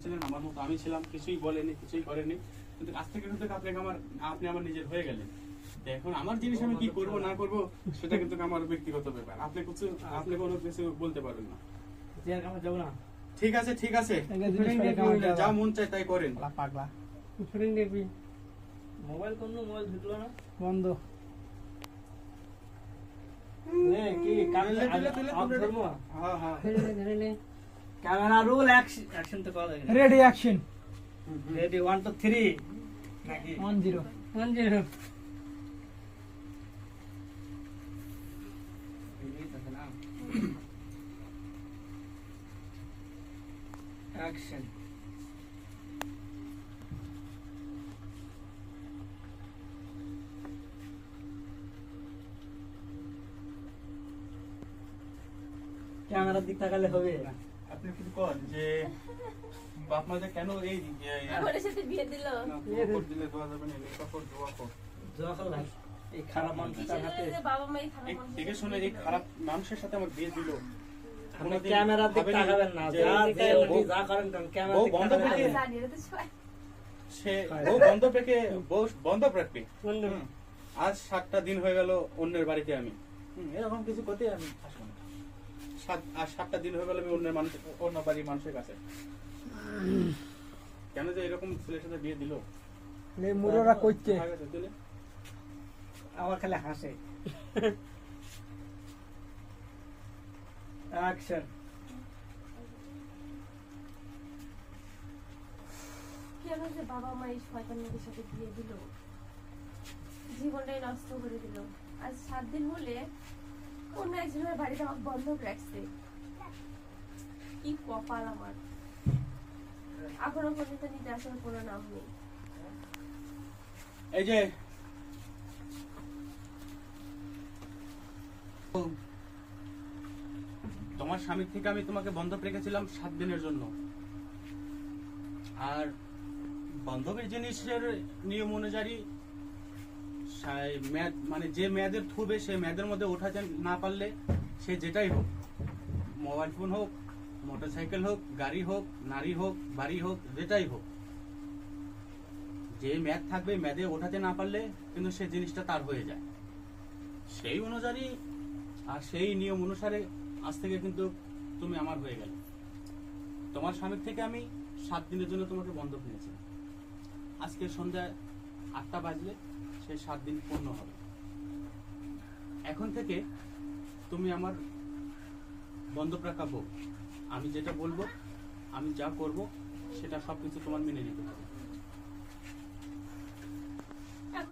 ছিলেন, আমার মতো আমি ছিলাম, কিছুই বলেনি, কিছুই করেনি, কিন্তু আজ থেকে কিন্তু আপনি আমার নিজের হয়ে গেলেন। এখন আমার জিনিস আমি কি করব না করব সেটা কিন্তু আমার ব্যক্তিগত ব্যাপার, আপনি কোনো কিছু বলতে পারবেন না। ঠিক আছে, ঠিক আছে, যা মন চায় তাই করেন। পাগলা মোবাইল কোন মোবাইল ঢুকলো না, বন্ধ। কি ক্যামেরা রোল অ্যাকশন তো করা যায়। Ready action. রেডি 1 2 3 নাকি 10 10 অ্যাকশন। ক্যামেরার দিক তাকালে হবে না। আপনি কিছু কর যে বাপ মা যে কেন এই আমাদের সাথে বিয়ে দিল, কাপড় দিলে দোয়া যাবে না, এই কাপড় দোয়া কর। দোয়া করো ভাই, এই খারাপ মানুষটার হাতে বাবা মাই খারাপ মানুষ। দেখে শুনে এই খারাপ মানুষের সাথে আমার বিয়ে দিল। আপনি ক্যামেরার দিক তাকাবেন না, যা যে যা করেন ক্যামেরা দিক বন্ধ তাকাবেন রেখে না। জানি এটা তো সবাই সে বন্ধ রাখবে। আজ 7টা দিন হয়ে গেল অন্যের বাড়িতে আমি, এরকম কিছু করতে আমি আসবো না। আর 7টা দিন হয়ে গেল আমি অন্য বাড়ির মানুষের কাছে। কেন যে এরকম ছেলের সাথে বিয়ে দিল? এই মুরোরা কইছে আমার খালি হাসে। অ্যাকশন। কেন যে বাবা মা এই শয়তান লোকের সাথে বিয়ে দিল, জীবনটাই নষ্ট করে দিল। আজ 7 দিন হলে অন্য একজনের বাড়িতে আমাকে বন্ধক রাখছে। কি কপাল আমার, এখনো পর্যন্ত নিতে আসার কোনো নাম নেই। এই যে তোমার স্বামীর থেকে আমি তোমাকে বন্ধক রেখেছিলাম 7 দিনের জন্য, আর বন্ধকের জিনিসের নিয়ম অনুযায়ী মানে যে মেয়াদের থুবে সেই মেয়াদের মধ্যে ওঠাতে না পারলে সে যেটাই হোক, মোবাইল ফোন হোক, মোটরসাইকেল হোক, গাড়ি হোক, নারী হোক, বাড়ি হোক, যেটাই হোক, যে মেয়াদ থাকবে মেয়াদে ওঠাতে না পারলে কিন্তু সে জিনিসটা তার হয়ে যায়। সেই অনুযায়ী আর সেই নিয়ম অনুসারে আজ থেকে কিন্তু তুমি আমার হয়ে গেলে। তোমার স্বামীর থেকে আমি 7 দিনের জন্য তোমাকে বন্ধক নিয়েছি। আজকে সন্ধ্যায় 8টা বাজলে সেই 7 দিন পূর্ণ হবে। এখন থেকে তুমি আমার বন্ধক রাখা বউ। আমি যেটা বলবো, আমি যা করব সেটা সবকিছু তোমার মেনে নিতে হবে।